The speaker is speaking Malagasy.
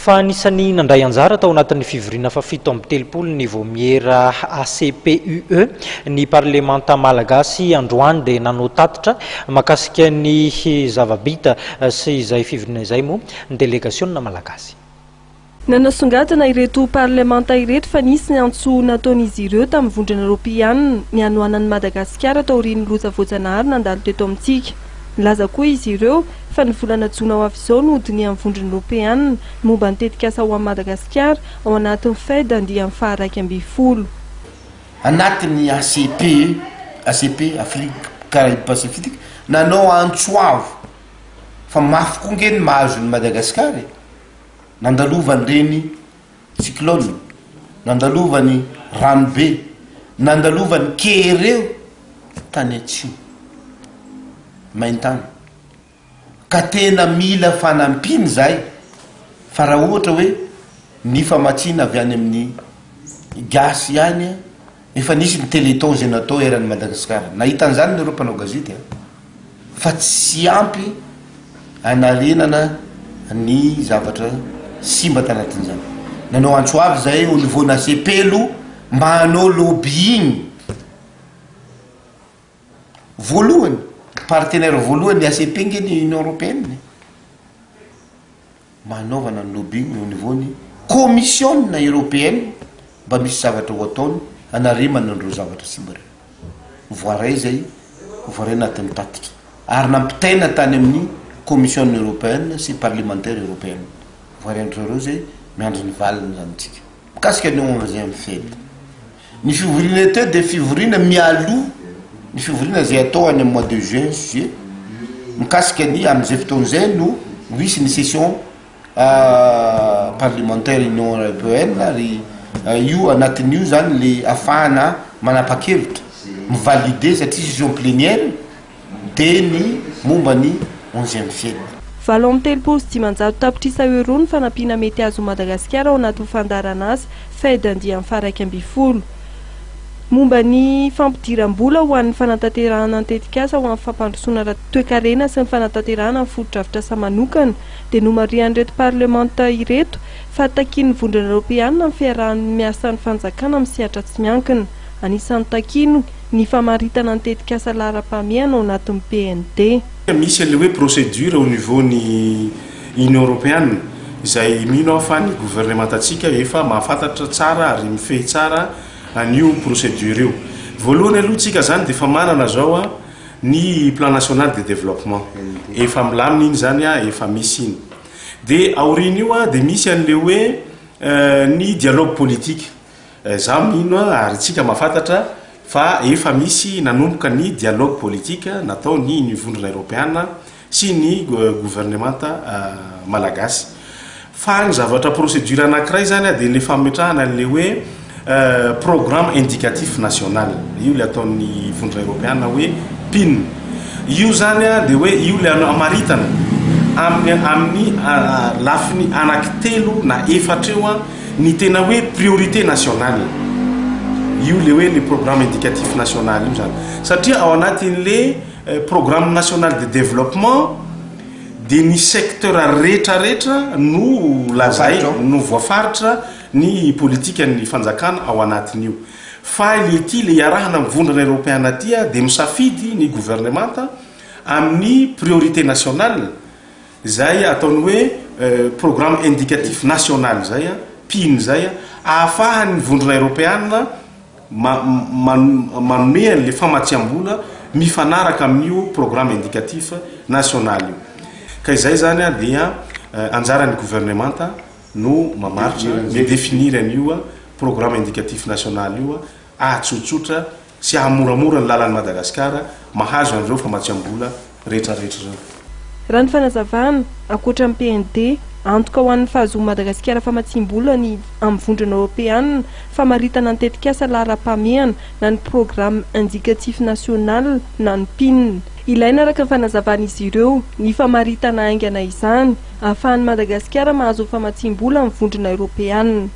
fa anisany nandray anjara tao anatin'ny fivoriana fa 7 amby telopolo ny vomiera ACPUE ny parlemanta malagasy androany dia nanao tatitra makasika ny zavabita sy izay fivoriana izay moa ny délégationna malagasy. Nanasongadina ireto parlemanta ireto fa nisy ny antso nataon'izy ireo tamin'ny vondrona Europeanina ny anoanan'ny Madagasikara tao aorian'ny loza voajanahary nandalo teto amintsika. Nilaza koa izy ireo fa ny volana Jona ho avy izao no hodiny amin'ny vondrona Europeanina momba ny tetikasa ho an'i Madagasikara ao anatin'ny FED andian'ny faha 20. Anatin'ny ACP Afrique Caraïbes Pacifique nanao antsoavo fa mafy koa ngeny mahazo ny Madagasikara nandalovany reny cyclone, nandalovany ranobe, nandalovany kereo tany atsimo maintany ka tena mila fanampiny zay fa raha ohatra hoe ny famatsina avy any amin'ny gasy ihany efa nisy ny téléthon zay natao eran'ny Madagasikara nahitan'izany ny Europa panao gazety fa tsy ampy anarenana ny zavatra simba tanatin'izany nanao antsoavy zay au niveau na CPLO mba hanao lobbying voalohany partenaire voalohany ACP ngeny Union Européenne manaovana ny lobbying au niveau ny commission européenne mba misy zavatra ho ataony anarimana andreo zavatra simba reo voaray zay voaray anatin'ny tatika ary nampitaina tany amin'ny commission européenne sy parlementaire européenne voarendreo zay miandro ny valiny zany tsika mikasika ny 11 amin'ny fety ny fivoriana teo dia fivoriana mialoha ny fivoriana zay atao any amin'ny mois de juin juillet mikasika ny amin'izay fotoan'izay no misy ny session parlementaire Union Européenne ary io anatin'io zany le afahana manapa-kevitra mivalide satria session plénière dia ny momba ny 11e fety. 7 tapitrisa euro ny fanampiana mety azo Madagasikara ao anatin'ny fandarana azy FED andian'ny faha 20. Momba ny fampidiram-bola ho an'ny fanatanterahana tetikasa ho amin'ny fampandrosoana toe-karena sy ny fanatanterahana amin'ny foto-drafitrasa manokana dia nomarian'ireto parlemanta ireto fa takian'ny vondrona Europeanina ny fiarahan'ny miasan'ny fanjakana amin'ny sehatra tsy miankina. Anisan'ny takino ny famaritana ny tetikasa lara-pahamehana ao anatin'ny PND. Misy le hoe procédure au niveau ny Union Européenne izay mino fa ny gouvernementantsika efa mahafantatra tsara ary mifehy tsara an'io procédure io. Voalohany aloha tsika zany dia efa manana zao ny plan national de développement efa milamina iny zany efa misy iny dia aoriana io dia misy an'le hoe ny dialogue politique za mino ary tsika mahafantatra fa efa misy nanomboka ny dialogue politique natao ny vondrona Europeanina sy ny gouvernementa malagasy fa ny zavatra procédure anankiray zany dia le fametrahana le hoe programme indicatif national io le ataon'ny vondrona Europeanina hoe PIN io zany dia hoe io le amaritana amin'ny lafiny anankitelo na efatra eo ny tena hoe priorité nationale io le hoe le programme indicatif national io zany satria ao anatin'le programme national de développement dia ny secteur rehetrarehetra no lazay no voafaritra ny politika ny fanjakana ao anatin'io fa le ty le iarahana amin'ny vondrona Europeana dia misafidy ny gouvernementa amin'ny priorité nationale zay ataony hoe programme indicatif national zay PIN zay ahafahan'ny vondrona Europeanina manome an'le famatsiam-bola mifanaraka amin'io programme indicatif national io ka izay zany dia anjaran'ny gouvernementa no mamaritra midéfinir an'io programme indicatif national io ahatsotsotra sy ahamoramora ny lalan'ny Madagasikara mahazo an'ireo famatsiam-bola rehetrarehetra zao. Raha ny fanazavana ankoatra amin'ny PND antoka ho an'ny fahazoa Madagasikara famatsim-bola ny amin'ny vondrona Europeanina famaritana ny tetikasa lara-pahamehana na ny programme indicatif national na ny PIN. Ilaina araka ny fanazavan'izy ireo ny famaritana aingana izany ahafahan'ny Madagasikara mahazo famatsim-bola amin'ny vondrona Europeanina.